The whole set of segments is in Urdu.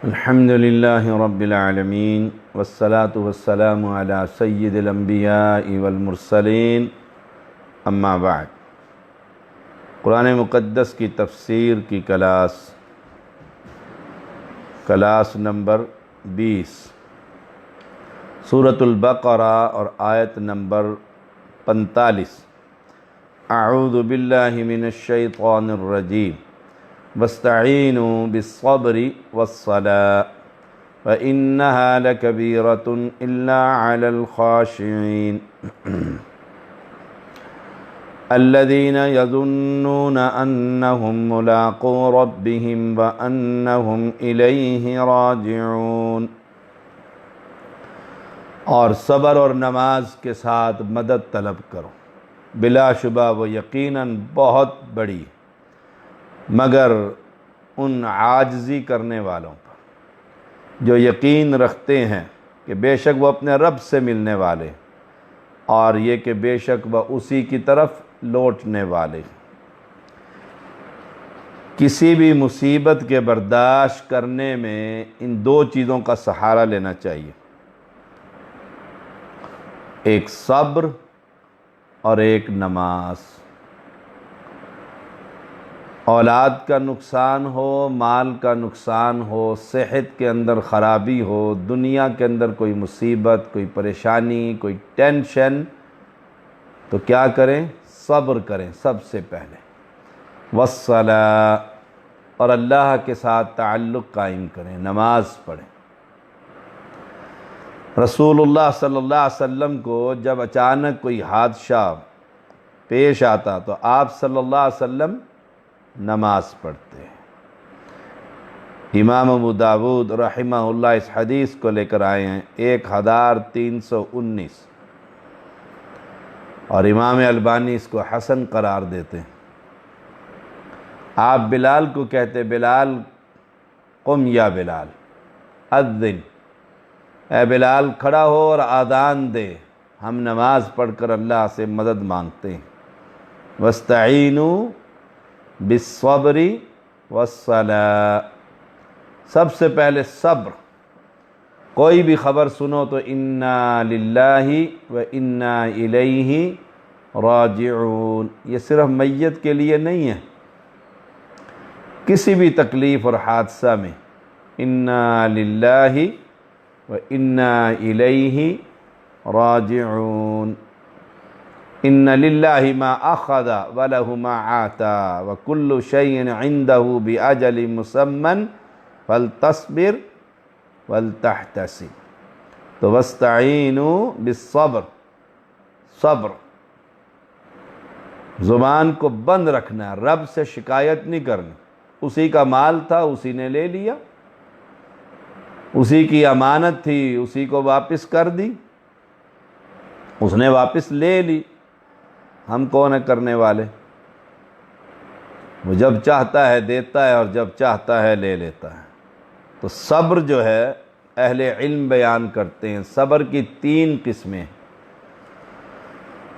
الحمد للہ رب العالمین والصلاة والسلام علی سید الانبیاء والمرسلین اما بعد۔ قرآن مقدس کی تفسیر کی کلاس نمبر 20، سورۃ البقرہ اور آیت نمبر 45۔ اعوذ باللہ من الشیطان الرجیم واستعینوا بالصبر والصلاة وإنها لكبيرة إلا على الخاشعين الذين يظنون أنهم ملاقو ربهم وأنهم إليه راجعون۔ اور صبر اور نماز کے ساتھ مدد طلب کرو، بلا شبہ وہ یقیناً بہت بڑی مگر ان عاجزی کرنے والوں پر جو یقین رکھتے ہیں کہ بے شک وہ اپنے رب سے ملنے والے، اور یہ کہ بے شک وہ اسی کی طرف لوٹنے والے۔ کسی بھی مصیبت کے برداشت کرنے میں ان دو چیزوں کا سہارا لینا چاہیے، ایک صبر اور ایک نماز۔ اولاد کا نقصان ہو، مال کا نقصان ہو، صحت کے اندر خرابی ہو، دنیا کے اندر کوئی مصیبت، کوئی پریشانی، کوئی ٹینشن، تو کیا کریں؟ صبر کریں سب سے پہلے، والصلاۃ، اور اللہ کے ساتھ تعلق قائم کریں، نماز پڑھیں۔ رسول اللہ صلی اللہ علیہ وسلم کو جب اچانک کوئی حادثہ پیش آتا تو آپ صلی اللہ علیہ وسلم نماز پڑھتے ہیں۔ امام ابو داود رحمہ اللہ اس حدیث کو لے کر آئے ہیں 1319، اور امام البانی اس کو حسن قرار دیتے ہیں۔ آپ بلال کو کہتے، بلال قم یا بلال اذن، اے بلال کھڑا ہو اور آذان دے، ہم نماز پڑھ کر اللہ سے مدد مانگتے ہیں۔ واستعینوا بالصبر والصلاۃ، سب سے پہلے صبر۔ کوئی بھی خبر سنو تو انا للہ و انا الیہ راجعون، یہ صرف میت کے لیے نہیں ہے، کسی بھی تکلیف اور حادثہ میں انا للہ و انا الیہ راجعون۔ ان للہ ما اخذ وله ما آتا وكل شيء عنده بأجل مسمى فلتصبر ولتحتسب۔ تو واستعینوا بالصبر، صبر، زبان کو بند رکھنا ہے، رب سے شکایت نہیں کرنی۔ اسی کا مال تھا، اسی نے لے لیا، اسی کی امانت تھی، اسی کو واپس کر دی، اس نے واپس لے لی، ہم کون ہیں کرنے والے؟ وہ جب چاہتا ہے دیتا ہے اور جب چاہتا ہے لے لیتا ہے۔ تو صبر جو ہے اہل علم بیان کرتے ہیں، صبر کی 3 قسمیں۔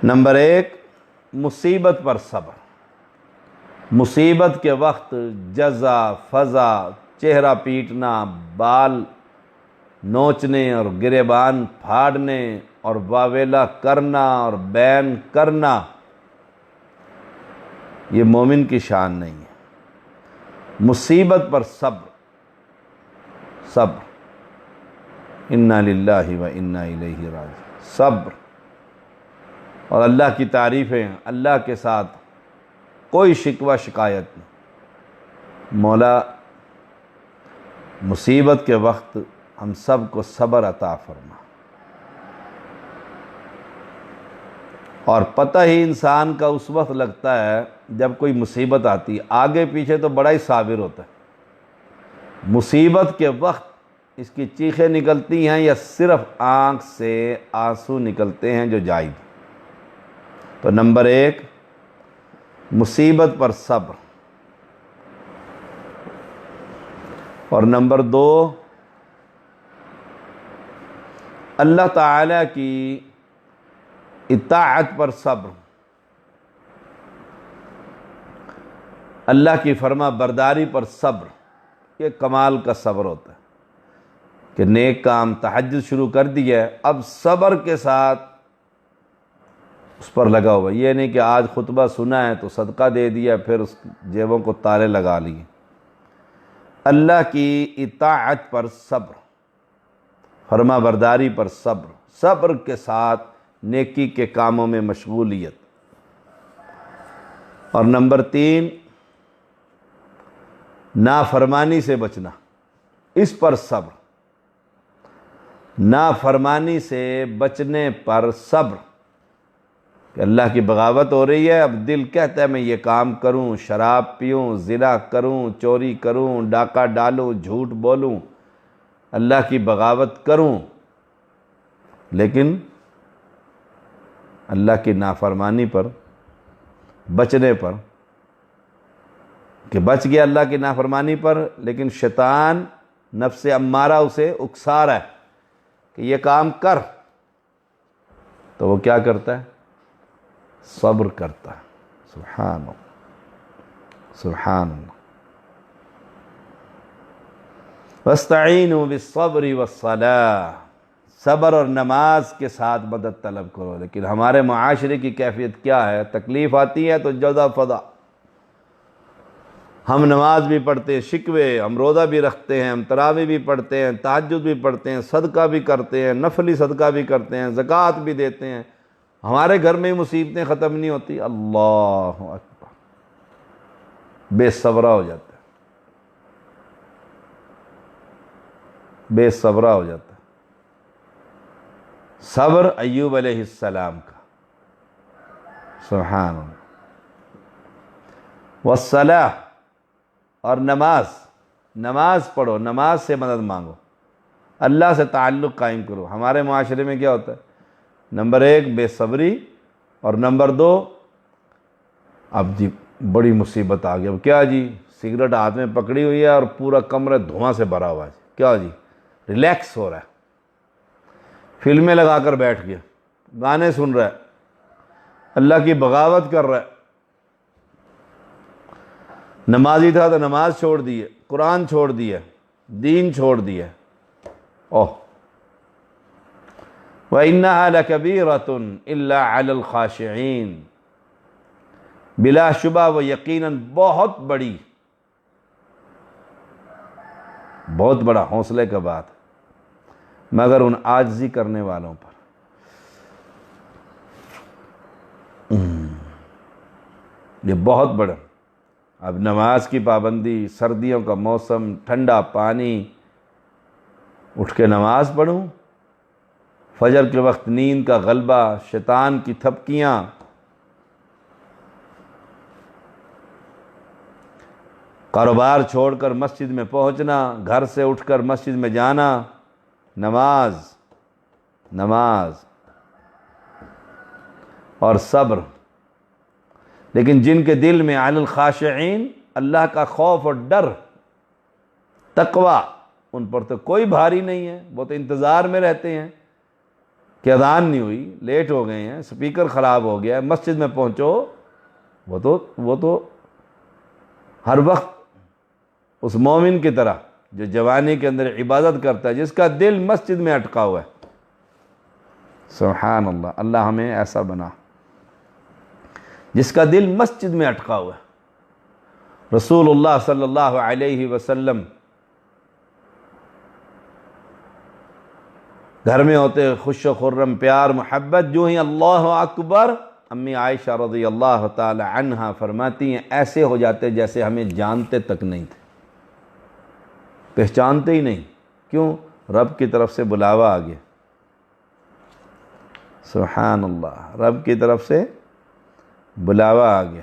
نمبر 1، مصیبت پر صبر۔ مصیبت کے وقت جزا، فضا، چہرہ پیٹنا، بال نوچنے اور گریبان پھاڑنے اور واویلا کرنا اور بین کرنا، یہ مومن کی شان نہیں ہے۔ مصیبت پر صبر، صبر، انا للہ و انا الیہ راجعون، صبر۔ اور اللہ کی تعریفیں، اللہ کے ساتھ کوئی شکوہ شکایت نہیں۔ مولا مصیبت کے وقت ہم سب کو صبر عطا فرما۔ اور پتہ ہی انسان کا اس وقت لگتا ہے جب کوئی مصیبت آتی ہے، آگے پیچھے تو بڑا ہی صابر ہوتا ہے، مصیبت کے وقت اس کی چیخیں نکلتی ہیں یا صرف آنکھ سے آنسو نکلتے ہیں جو جائز۔ تو نمبر 1، مصیبت پر صبر، اور نمبر 2، اللہ تعالیٰ کی اطاعت پر صبر، اللہ کی فرما برداری پر صبر، یہ کمال کا صبر ہوتا ہے۔ کہ نیک کام تہجد شروع کر دیا ہے، اب صبر کے ساتھ اس پر لگا ہوا۔ یہ نہیں کہ آج خطبہ سنا ہے تو صدقہ دے دیا پھر اس جیبوں کو تالے لگا لیے۔ اللہ کی اطاعت پر صبر، فرما برداری پر صبر، صبر کے ساتھ نیکی کے کاموں میں مشغولیت۔ اور نمبر 3، نافرمانی سے بچنا، اس پر صبر، نافرمانی سے بچنے پر صبر۔ کہ اللہ کی بغاوت ہو رہی ہے، اب دل کہتا ہے میں یہ کام کروں، شراب پیوں، زنا کروں، چوری کروں، ڈاکہ ڈالوں، جھوٹ بولوں، اللہ کی بغاوت کروں، لیکن اللہ کی نافرمانی پر بچنے پر، کہ بچ گیا اللہ کی نافرمانی پر، لیکن شیطان نفس امارہ اسے اکسا رہا ہے کہ یہ کام کر، تو وہ کیا کرتا ہے؟ صبر کرتا ہے۔ سبحان اللہ، سبحان اللہ۔ وَاسْتَعِينُوا بِالصَّبْرِ وَالصَّلَاةِ، صبر اور نماز کے ساتھ مدد طلب کرو۔ لیکن ہمارے معاشرے کی کیفیت کیا ہے؟ تکلیف آتی ہے تو جزا فضا، ہم نماز بھی پڑھتے ہیں شکوے، ہم روزہ بھی رکھتے ہیں، ہم تراویح بھی پڑھتے ہیں، تہجد بھی پڑھتے ہیں، صدقہ بھی کرتے ہیں، نفلی صدقہ بھی کرتے ہیں، زکوٰۃ بھی دیتے ہیں، ہمارے گھر میں مصیبتیں ختم نہیں ہوتی۔ اللہ اکبر، بے صبرا ہو جاتا ہے، بے صبرا ہو جاتا ہے۔ صبر ایوب علیہ السلام کا، سبحان اللہ۔ والصلاۃ، اور نماز، نماز پڑھو، نماز سے مدد مانگو، اللہ سے تعلق قائم کرو۔ ہمارے معاشرے میں کیا ہوتا ہے؟ نمبر 1 بے صبری، اور نمبر 2 اب جی بڑی مصیبت آ گئی، اب کیا جی سگریٹ ہاتھ میں پکڑی ہوئی ہے اور پورا کمرہ دھواں سے بھرا ہوا ہے، کیا جی ریلیکس ہو رہا ہے، فلمیں لگا کر بیٹھ گیا، گانے سن رہا ہے، اللہ کی بغاوت کر رہا ہے۔ نمازی تھا تو نماز چھوڑ دی ہے، قرآن چھوڑ دیا، دین چھوڑ دیا۔ اوہ، وَإِنَّهَا لَكَبِيرَةٌ إِلَّا عَلَى الْخَاشِعِينَ، بلا شبہ وہ یقیناً بہت بڑی، بہت بڑا حوصلے کا بات ہے، مگر ان عاجزی کرنے والوں پر۔ یہ بہت بڑا، اب نماز کی پابندی، سردیوں کا موسم، ٹھنڈا پانی، اٹھ کے نماز پڑھوں، فجر کے وقت نیند کا غلبہ، شیطان کی تھپکیاں، کاروبار چھوڑ کر مسجد میں پہنچنا، گھر سے اٹھ کر مسجد میں جانا، نماز، نماز اور صبر۔ لیکن جن کے دل میں علی الخاشعین، اللہ کا خوف اور ڈر، تقوی، ان پر تو کوئی بھاری نہیں ہے، وہ تو انتظار میں رہتے ہیں کہ اذان نہیں ہوئی، لیٹ ہو گئے ہیں، سپیکر خراب ہو گیا ہے، مسجد میں پہنچو۔ وہ تو ہر وقت اس مومن کی طرح جو جوانی کے اندر عبادت کرتا ہے، جس کا دل مسجد میں اٹکا ہوا ہے۔ سبحان اللہ، اللہ ہمیں ایسا بنا جس کا دل مسجد میں اٹکا ہوا ہے۔ رسول اللہ صلی اللہ علیہ وسلم گھر میں ہوتے خوش و خرم، پیار محبت، جو ہی اللہ اکبر، امی عائشہ رضی اللہ تعالی عنہا فرماتی ہیں ایسے ہو جاتے جیسے ہمیں جانتے تک نہیں تھے، پہچانتے ہی نہیں۔ کیوں؟ رب کی طرف سے بلاوا آ گیا۔ سبحان اللہ، رب کی طرف سے بلاوا آ گیا۔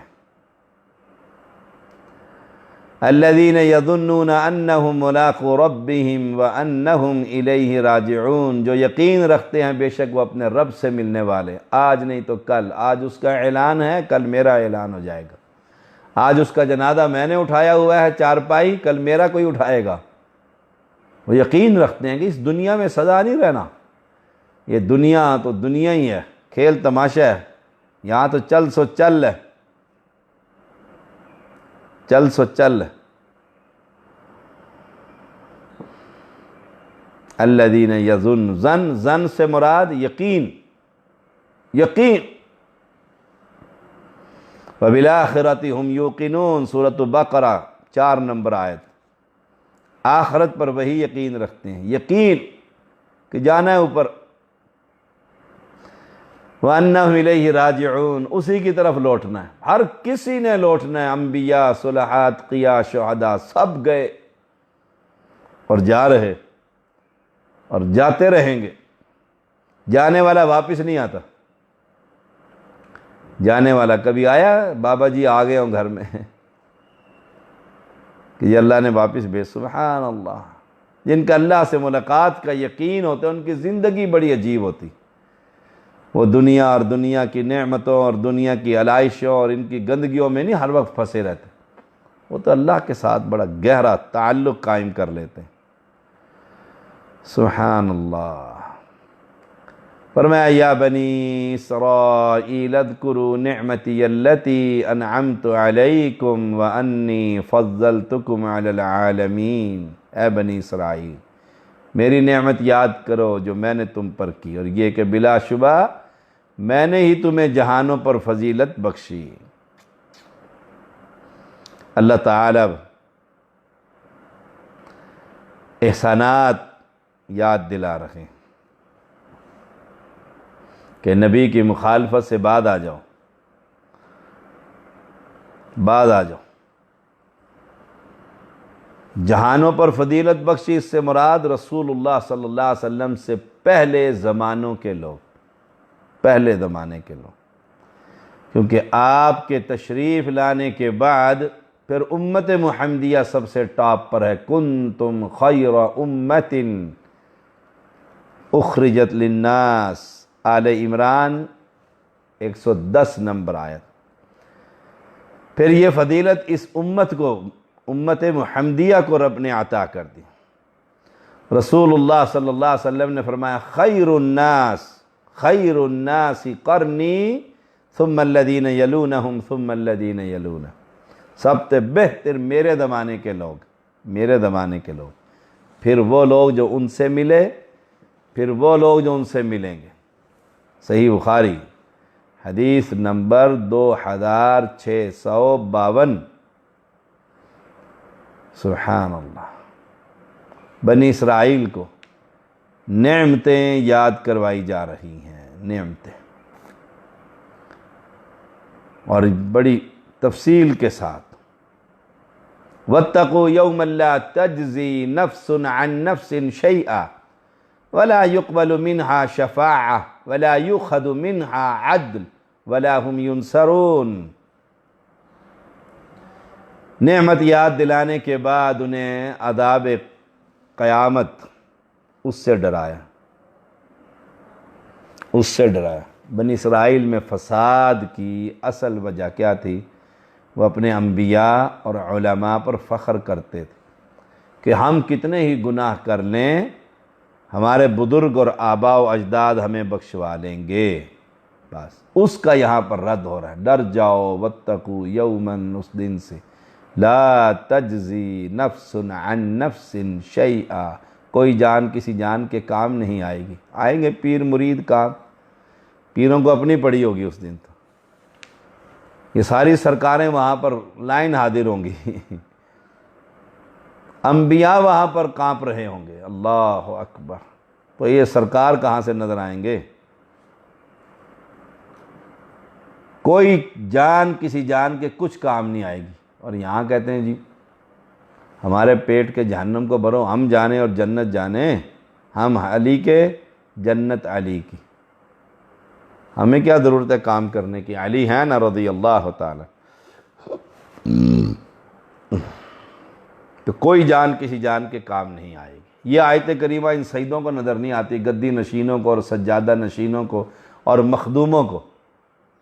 الذین یظنون انہم ملاقو ربہم وانہم الیہ راجعون، جو یقین رکھتے ہیں بے شک وہ اپنے رب سے ملنے والے، آج نہیں تو کل۔ آج اس کا اعلان ہے، کل میرا اعلان ہو جائے گا۔ آج اس کا جنازہ میں نے اٹھایا ہوا ہے چارپائی، کل میرا کوئی اٹھائے گا۔ وہ یقین رکھتے ہیں کہ اس دنیا میں سدا نہیں رہنا، یہ دنیا تو دنیا ہی ہے، کھیل تماشا ہے، یہاں تو چل سو چل ہے، چل سو چل ہے۔ الذین یظن، زن سے مراد یقین، یقین. وبالآخرۃ ہم یوقنون، سورۃ بقرہ 4 نمبر آیت. آخرت پر وہی یقین رکھتے ہیں، یقین کہ جانا ہے اوپر. وَأَنَّهُمْ إِلَيْهِ راجعون، اسی کی طرف لوٹنا ہے. ہر کسی نے لوٹنا ہے، انبیاء، صلحات، قیاء، شہداء، سب گئے اور جا رہے اور جاتے رہیں گے. جانے والا واپس نہیں آتا. جانے والا کبھی آیا بابا جی آ گئے ہوں گھر میں کہ یہ اللہ نے واپس بھیج؟ سبحان اللہ. جن کا اللہ سے ملاقات کا یقین ہوتا ہے ان کی زندگی بڑی عجیب ہوتی. وہ دنیا اور دنیا کی نعمتوں اور دنیا کی علائشوں اور ان کی گندگیوں میں نہیں ہر وقت پھنسے رہتے. وہ تو اللہ کے ساتھ بڑا گہرا تعلق قائم کر لیتے ہیں. سبحان اللہ. فرمایا یا بنی اسرائیل اذکروا نعمتی التی انعمت علیکم وانی فضلتکم علی العالمین. اے بنی اسرائیل، میری نعمت یاد کرو جو میں نے تم پر کی، اور یہ کہ بلا شبہ میں نے ہی تمہیں جہانوں پر فضیلت بخشی. اللہ تعالی احسانات یاد دلا رہے کہ نبی کی مخالفت سے بعد آ جاؤ، بعد آ جاؤ. جہانوں پر فضیلت بخشی، اس سے مراد رسول اللہ صلی اللہ علیہ وسلم سے پہلے زمانوں کے لوگ، پہلے زمانے کے لوگ. کیونکہ آپ کے تشریف لانے کے بعد پھر امت محمدیہ سب سے ٹاپ پر ہے. کنتم خیر امت اخرجت للناس، آل عمران 110 نمبر آیت. پھر یہ فضیلت اس امت کو، امت محمدیہ کو رب نے عطا کر دی. رسول اللہ صلی اللہ علیہ وسلم نے فرمایا خیر الناس قرنی ثم الذین یلونہم ثم الذین یلونہم. سب سے بہتر میرے زمانے کے لوگ، میرے زمانے کے لوگ، پھر وہ لوگ جو ان سے ملے، پھر وہ لوگ جو ان سے ملیں گے. صحیح بخاری حدیث نمبر 2652. سبحان اللہ. بنی اسرائیل کو نعمتیں یاد کروائی جا رہی ہیں، نعمتیں، اور بڑی تفصیل کے ساتھ. وَاتَّقُوا يَوْمًا لَا تَجْزِي نَفْسٌ عَن نَفْسٍ شَيْئًا وَلَا يُقْبَلُ مِنْهَا شَفَاعَةٌ وَلَا يُؤْخَذُ مِنْهَا عَدْلٌ وَلَا هُمْ يُنصَرُونَ. نعمت یاد دلانے کے بعد انہیں عذاب قیامت اس سے ڈرایا، اس سے ڈرایا. بنی اسرائیل میں فساد کی اصل وجہ کیا تھی؟ وہ اپنے انبیاء اور علماء پر فخر کرتے تھے کہ ہم کتنے ہی گناہ کر لیں ہمارے بزرگ اور آباء و اجداد ہمیں بخشوا لیں گے. بس اس کا یہاں پر رد ہو رہا ہے. ڈر جاؤ، واتقوا یوماً، اس دن سے، لا تجزی نفس عن نفس شیئا، کوئی جان کسی جان کے کام نہیں آئے گی. آئیں گے پیر مرید کام، پیروں کو اپنی پڑی ہوگی اس دن. تو یہ ساری سرکاریں وہاں پر لائن حاضر ہوں گی، انبیاء وہاں پر کانپ رہے ہوں گے. اللہ اکبر. تو یہ سرکار کہاں سے نظر آئیں گے؟ کوئی جان کسی جان کے کچھ کام نہیں آئے گی. اور یہاں کہتے ہیں جی ہمارے پیٹ کے جہنم کو بھرو، ہم جانیں اور جنت جانیں. ہم علی کے، جنت علی کی. ہمیں کیا ضرورت ہے کام کرنے کی؟ علی ہیں نا رضی اللہ تعالی. تو کوئی جان کسی جان کے کام نہیں آئے گی. یہ آیت کریمہ ان سیدوں کو نظر نہیں آتی، گدی نشینوں کو اور سجادہ نشینوں کو اور مخدوموں کو،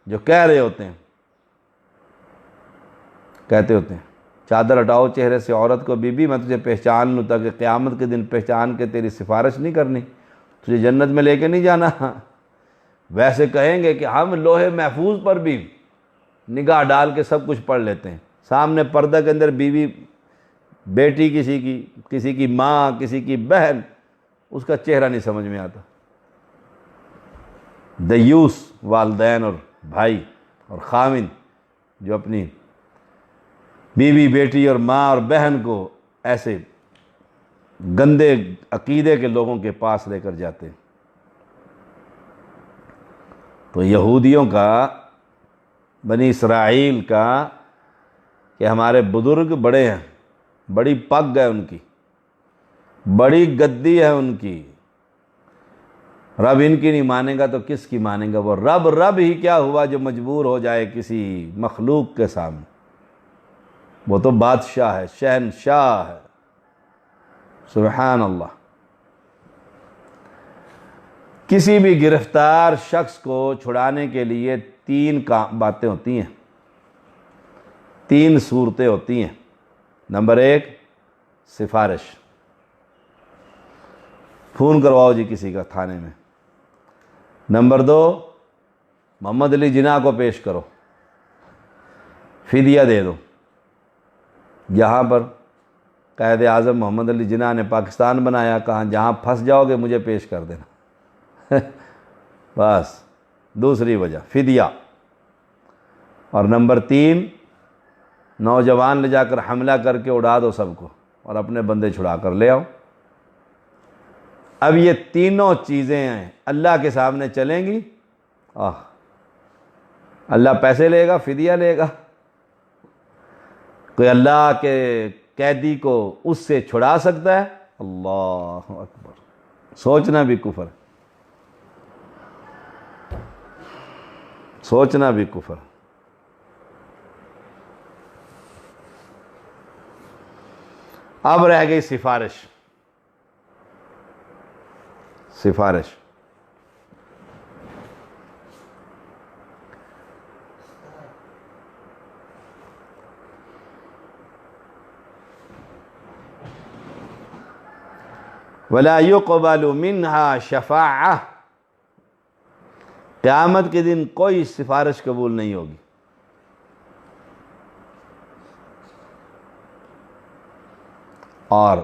جو کہہ رہے ہوتے ہیں، کہتے ہوتے ہیں چادر ہٹاؤ چہرے سے عورت کو، بی بی میں تجھے پہچان لوں تاکہ قیامت کے دن پہچان کے تیری سفارش نہیں کرنی، تجھے جنت میں لے کے نہیں جانا. ویسے کہیں گے کہ ہم لوہے محفوظ پر بھی نگاہ ڈال کے سب کچھ پڑھ لیتے ہیں. سامنے پردہ کے اندر بیوی، بیٹی کسی کی ماں، کسی کی بہن، اس کا چہرہ نہیں سمجھ میں آتا۔ دیوس والدین اور بھائی اور خاوند جو اپنی بیوی بیٹی اور ماں اور بہن کو ایسے گندے عقیدے کے لوگوں کے پاس لے کر جاتے ہیں۔ تو یہودیوں کا، بنی اسرائیل کا، کہ ہمارے بزرگ بڑے ہیں، بڑی پگ ہے ان کی، بڑی گدی ہے ان کی، رب ان کی نہیں مانے گا تو کس کی مانے گا؟ وہ رب ہی کیا ہوا جو مجبور ہو جائے کسی مخلوق کے سامنے؟ وہ تو بادشاہ ہے، شہنشاہ ہے، سبحان اللہ۔ کسی بھی گرفتار شخص کو چھڑانے کے لیے تین باتیں ہوتی ہیں، تین صورتیں ہوتی ہیں۔ نمبر ایک، سفارش، فون کرواؤ جی کسی کا تھانے میں۔ نمبر دو، محمد علی جناح کو پیش کرو، فدیہ دے دو۔ یہاں پر قائد اعظم محمد علی جناح نے پاکستان بنایا، کہاں جہاں پھنس جاؤ گے مجھے پیش کر دینا، بس دوسری وجہ فدیہ۔ اور نمبر تین، نوجوان لے جا کر حملہ کر کے اڑا دو سب کو اور اپنے بندے چھڑا کر لے آؤ۔ اب یہ تینوں چیزیں ہیں اللہ کے سامنے چلیں گی، اللہ پیسے لے گا، فدیہ لے گا؟ کوئی اللہ کے قیدی کو اس سے چھڑا سکتا ہے؟ اللہ اکبر، سوچنا بھی کفر، سوچنا بھی کفر۔ اب رہ گئی سفارش۔ سفارش وَلَا يُقْبَلُ مِنْهَا شَفَاعَةٌ، قیامت کے دن کوئی سفارش قبول نہیں ہوگی۔ اور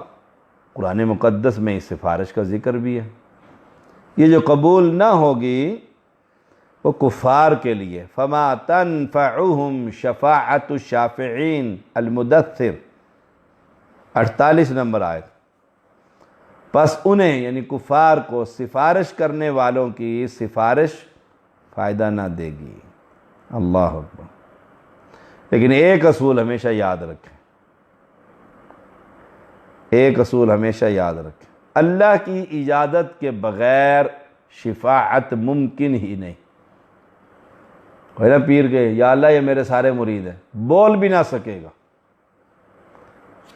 قرآن مقدس میں اس سفارش کا ذکر بھی ہے۔ یہ جو قبول نہ ہوگی وہ کفار کے لیے، فَمَا تَنْفَعُهُمْ شَفَاعَةُ الشَّافِعِينَ المدثر، 48 نمبر آیت۔ پس انہیں یعنی کفار کو سفارش کرنے والوں کی سفارش فائدہ نہ دے گی۔ اللہ اکبر۔ لیکن ایک اصول ہمیشہ یاد رکھیں، ایک اصول ہمیشہ یاد رکھیں، اللہ کی اجازت کے بغیر شفاعت ممکن ہی نہیں۔ کوئی نہ پیر کے یا اللہ یہ میرے سارے مرید ہیں، بول بھی نہ سکے گا،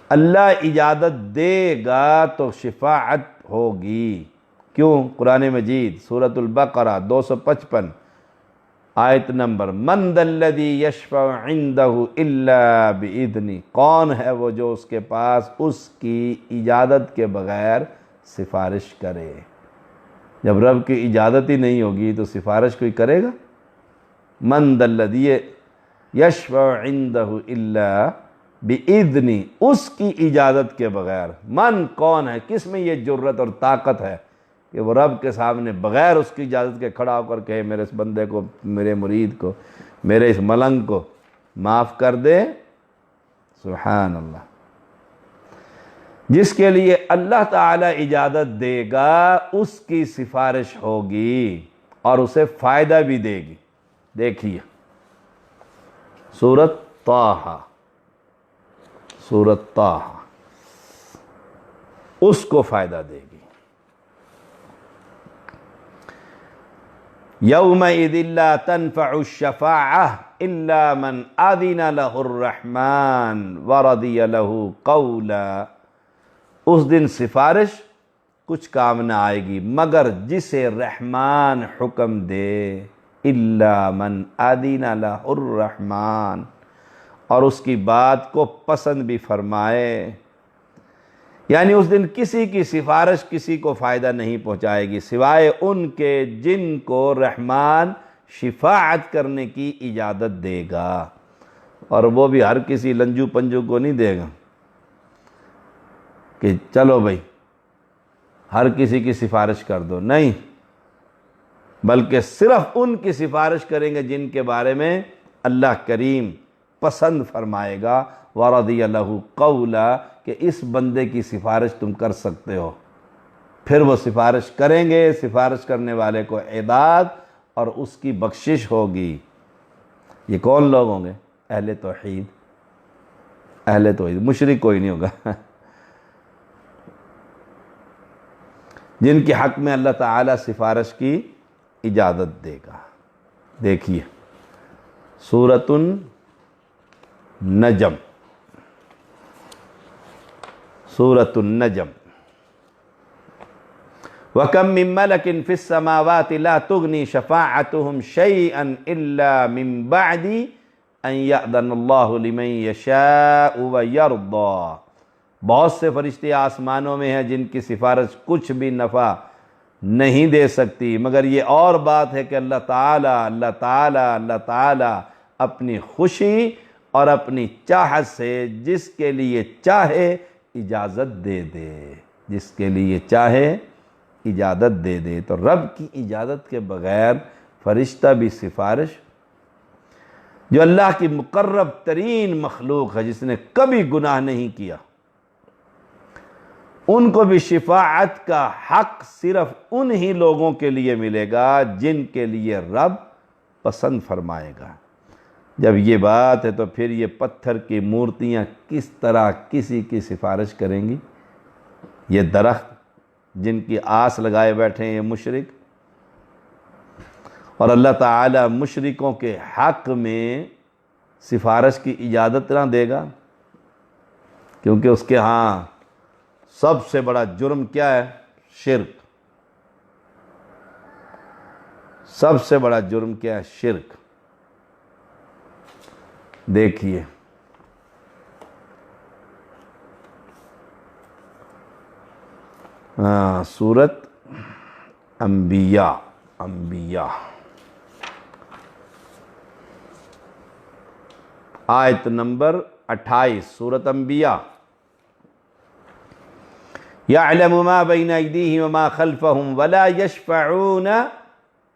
اللہ اجازت دے گا تو شفاعت ہوگی۔ کیوں؟ قرآن مجید سورۃ البقرہ 255 آیت نمبر، من ذا الذی یشفع عندہ الا بإذنہ، کون ہے وہ جو اس کے پاس اس کی اجازت کے بغیر سفارش کرے؟ جب رب کی اجازت ہی نہیں ہوگی تو سفارش کوئی کرے گا؟ من ذا الذی یشفع عندہ الا بإذنہ، اس کی اجازت کے بغیر۔ من کون ہے؟ کس میں یہ جرت اور طاقت ہے کہ وہ رب کے سامنے بغیر اس کی اجازت کے کھڑا ہو کر کہے میرے اس بندے کو، میرے مرید کو، میرے اس ملنگ کو معاف کر دے؟ سبحان اللہ۔ جس کے لیے اللہ تعالی اجازت دے گا اس کی سفارش ہوگی اور اسے فائدہ بھی دے گی۔ دیکھیے سورۃ طٰہٰ، سورۃ طٰہٰ اس کو فائدہ دے گی۔ یومئذ لا تنفع الشفاعة الا من اذن له الرحمن ورضی له قولا، اس دن سفارش کچھ کام نہ آئے گی مگر جسے رحمان حکم دے، الا من اذن له الرحمن، اور اس کی بات کو پسند بھی فرمائے۔ یعنی اس دن کسی کی سفارش کسی کو فائدہ نہیں پہنچائے گی سوائے ان کے جن کو رحمان شفاعت کرنے کی اجازت دے گا، اور وہ بھی ہر کسی لنجو پنجو کو نہیں دے گا کہ چلو بھائی ہر کسی کی سفارش کر دو، نہیں، بلکہ صرف ان کی سفارش کریں گے جن کے بارے میں اللہ کریم پسند فرمائے گا، وَرَضِيَ لَهُ قَوْلًا، کہ اس بندے کی سفارش تم کر سکتے ہو، پھر وہ سفارش کریں گے، سفارش کرنے والے کو اعداد اور اس کی بخشش ہوگی۔ یہ کون لوگ ہوں گے؟ اہل توحید، اہل توحید، مشرک کوئی نہیں ہوگا، جن کے حق میں اللہ تعالیٰ سفارش کی اجازت دے گا۔ دیکھیے سورۃ النجم، سورۃ النجم، وَكَم مِّن مَلَكٍ فِي السَّمَاوَاتِ لَا تُغْنِي شَفَاعَتُهُمْ شَيْئًا إِلَّا مِن بَعْدِ أَن يَأْذَنَ اللَّهُ لِمَن يَشَاءُ وَيَرْضَىٰ۔ بہت سے فرشتے آسمانوں میں ہیں جن کی سفارش کچھ بھی نفع نہیں دے سکتی، مگر یہ اور بات ہے کہ اللہ تعالیٰ اپنی خوشی اور اپنی چاہت سے جس کے لیے چاہے اجازت دے دے، جس کے لیے چاہے اجازت دے دے۔ تو رب کی اجازت کے بغیر فرشتہ بھی سفارش، جو اللہ کی مقرب ترین مخلوق ہے، جس نے کبھی گناہ نہیں کیا، ان کو بھی شفاعت کا حق صرف انہی لوگوں کے لیے ملے گا جن کے لیے رب پسند فرمائے گا۔ جب یہ بات ہے تو پھر یہ پتھر کی مورتیاں کس طرح کسی کی سفارش کریں گی؟ یہ درخت جن کی آس لگائے بیٹھے ہیں یہ مشرک، اور اللہ تعالیٰ مشرکوں کے حق میں سفارش کی اجازت نہ دے گا، کیونکہ اس کے ہاں سب سے بڑا جرم کیا ہے؟ شرک۔ سب سے بڑا جرم کیا ہے؟ شرک۔ دیکھیے سورۃ انبیاء، آیت نمبر 28، سورۃ انبیاء۔ يَعْلَمُ مَا بَيْنَ أَيْدِيهِمْ وَمَا خَلْفَهُمْ وَلَا يَشْفَعُونَ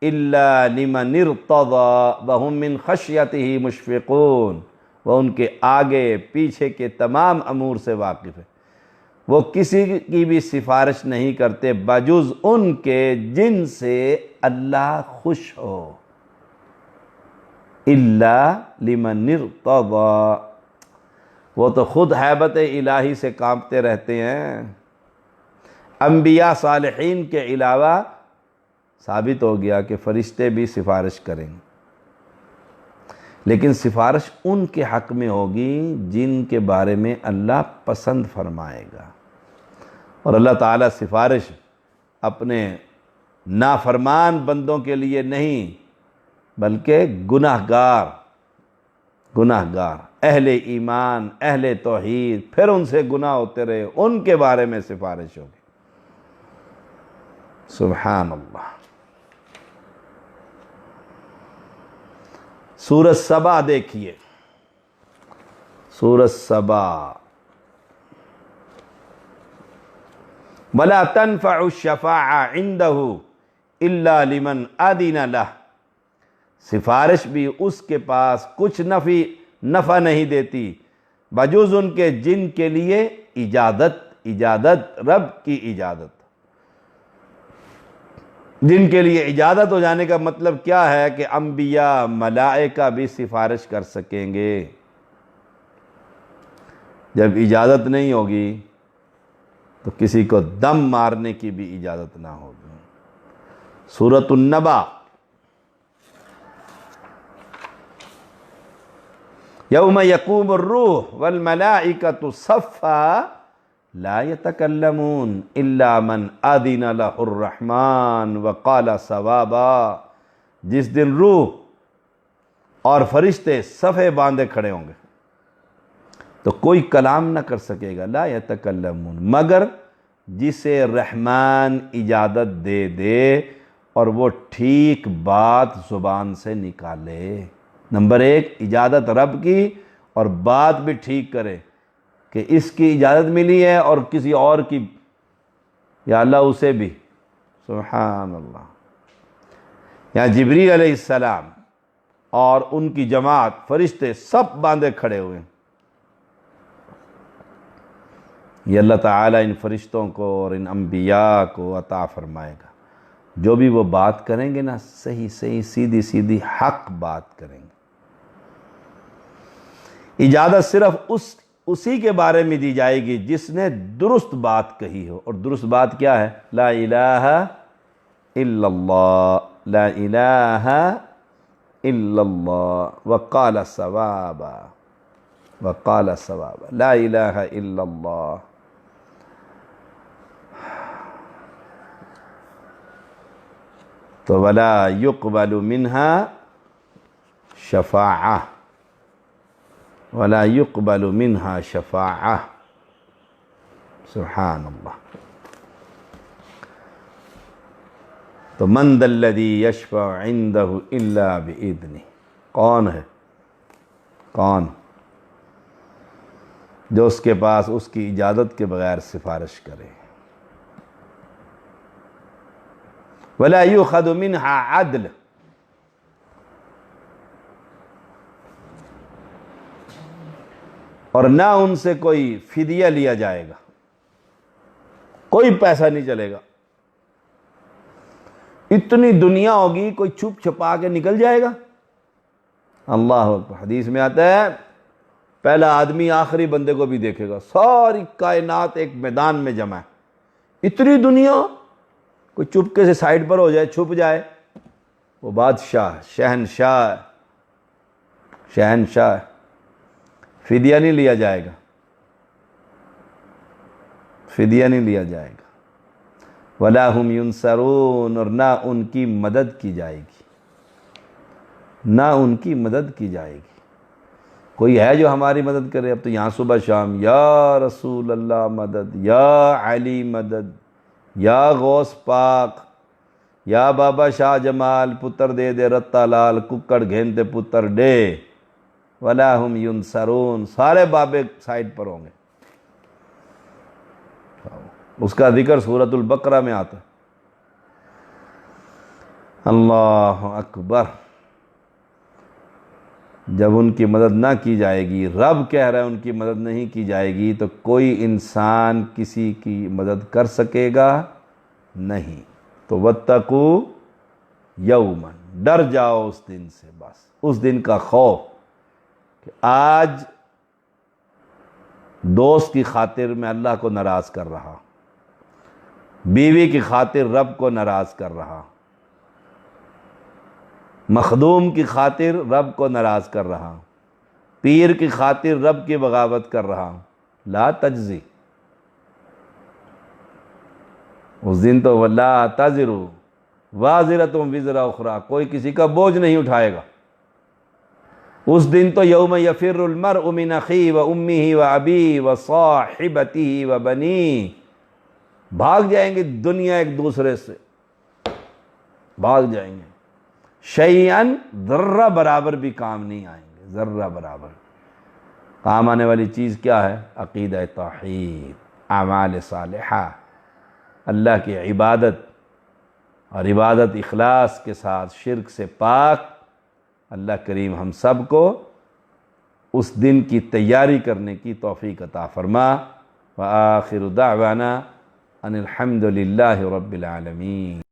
إِلَّا لِمَنِ ارْتَضَىٰ وَهُمْ مِنْ خَشْيَتِهِ مُشْفِقُونَ۔ وہ ان کے آگے پیچھے کے تمام امور سے واقف ہے، وہ کسی کی بھی سفارش نہیں کرتے بجز ان کے جن سے اللہ خوش ہو۔ إِلَّا لِمَنِ ارْتَضَىٰ، وہ تو خود ہیبت الہی سے کانپتے رہتے ہیں۔ انبیاء صالحین کے علاوہ ثابت ہو گیا کہ فرشتے بھی سفارش کریں گے، لیکن سفارش ان کے حق میں ہوگی جن کے بارے میں اللہ پسند فرمائے گا، اور اللہ تعالیٰ سفارش اپنے نافرمان بندوں کے لیے نہیں بلکہ گناہگار اہل ایمان، اہل توحید، پھر ان سے گناہ ہوتے رہے، ان کے بارے میں سفارش ہوگی۔ سبحان اللہ۔ سورۃ سبا دیکھیے، سورۃ سبا۔ وَلَا تَنْفَعُ الشَّفَاعَةُ عِنْدَهُ إِلَّا لِمَنْ أَذِنَ لَهُ، سفارش بھی اس کے پاس کچھ نفع نہیں دیتی بجز ان کے جن کے لیے اجازت رب کی اجازت۔ جن کے لیے اجازت ہو جانے کا مطلب کیا ہے کہ انبیاء، ملائکہ بھی سفارش کر سکیں گے۔ جب اجازت نہیں ہوگی تو کسی کو دم مارنے کی بھی اجازت نہ ہوگی۔ سورۃ النبا۔ یوم یقوم الروح والملائکۃ صفا لا يتکلمون الا من اذن له الرحمن وقال صوابا، جس دن روح اور فرشتے صفے باندھے کھڑے ہوں گے تو کوئی کلام نہ کر سکے گا، لا يتکلمون، مگر جسے رحمان اجازت دے دے اور وہ ٹھیک بات زبان سے نکالے۔ نمبر 1 اجازت رب کی، اور بات بھی ٹھیک کرے کہ اس کی اجازت ملی ہے اور کسی اور کی یا اللہ اسے بھی، سبحان اللہ. یہاں جبریل علیہ السلام اور ان کی جماعت فرشتے سب باندھے کھڑے ہوئے ہیں. یہ اللہ تعالیٰ ان فرشتوں کو اور ان انبیاء کو عطا فرمائے گا. جو بھی وہ بات کریں گے نا، صحیح صحیح سیدھی سیدھی حق بات کریں گے. اجازت صرف اسی کے بارے میں دی جائے گی جس نے درست بات کہی ہو. اور درست بات کیا ہے؟ لا الہ الا اللہ، لا الہ الا اللہ وقال ثوابا، وقال ثوابا، لا الہ الا اللہ. تو ولا يقبل منها شفاعہ، ولا يقبل منها شفاعہ. سبحان اللہ. تو من ذا الذی یشفع عنده الا بإذنہ، کون ہے؟ کون جو اس کے پاس اس کی اجازت کے بغیر سفارش کرے؟ ولا یؤخذ منها عدل، اور نہ ان سے کوئی فدیہ لیا جائے گا، کوئی پیسہ نہیں چلے گا. اتنی دنیا ہوگی، کوئی چھپ چھپا کے نکل جائے گا؟ اللہ اکبر. حدیث میں آتا ہے پہلا آدمی آخری بندے کو بھی دیکھے گا. ساری کائنات ایک میدان میں جمع ہے، اتنی دنیا، کوئی چپکے سے سائڈ پر ہو جائے، چھپ جائے، وہ بادشاہ، شہنشاہ، شہنشاہ. فدیہ نہیں لیا جائے گا، فدیہ نہیں لیا جائے گا. ولا هم ینصرون، اور نہ ان کی مدد کی جائے گی، نہ ان کی مدد کی جائے گی. کوئی ہے جو ہماری مدد کرے؟ اب تو یہاں صبح شام یا رسول اللہ مدد، یا علی مدد، یا غوث پاک، یا بابا شاہ جمال پتر دے دے رتا لال ککڑ گھینتے پتر ڈے. ولا هم ینصرون، سارے بابے سائڈ پر ہوں گے. اس کا ذکر سورۃ البقرہ میں آتا ہے. اللہ اکبر. جب ان کی مدد نہ کی جائے گی، رب کہہ رہا ہے ان کی مدد نہیں کی جائے گی، تو کوئی انسان کسی کی مدد کر سکے گا نہیں. تو واتقوا یوما، ڈر جاؤ اس دن سے، بس اس دن کا خوف کہ آج دوست کی خاطر میں اللہ کو ناراض کر رہا، بیوی کی خاطر رب کو ناراض کر رہا، مخدوم کی خاطر رب کو ناراض کر رہا، پیر کی خاطر رب کی بغاوت کر رہا. لا تجزی، اس دن تو لا تزر وازرۃ وزر اخری، کوئی کسی کا بوجھ نہیں اٹھائے گا. اس دن تو یوم یفر المرء من اخیہ و امہ و ابیہ و صاحبتہ و بنیہ، بھاگ جائیں گے دنیا ایک دوسرے سے، بھاگ جائیں گے. شیئن، ذرہ برابر بھی کام نہیں آئیں گے، ذرہ برابر. کام آنے والی چیز کیا ہے؟ عقیدہ توحید، اعمال صالحہ، اللہ کی عبادت، اور عبادت اخلاص کے ساتھ، شرک سے پاک. اللہ کریم ہم سب کو اس دن کی تیاری کرنے کی توفیق عطا فرما. وآخر دعوانا ان الحمد للہ رب العالمین.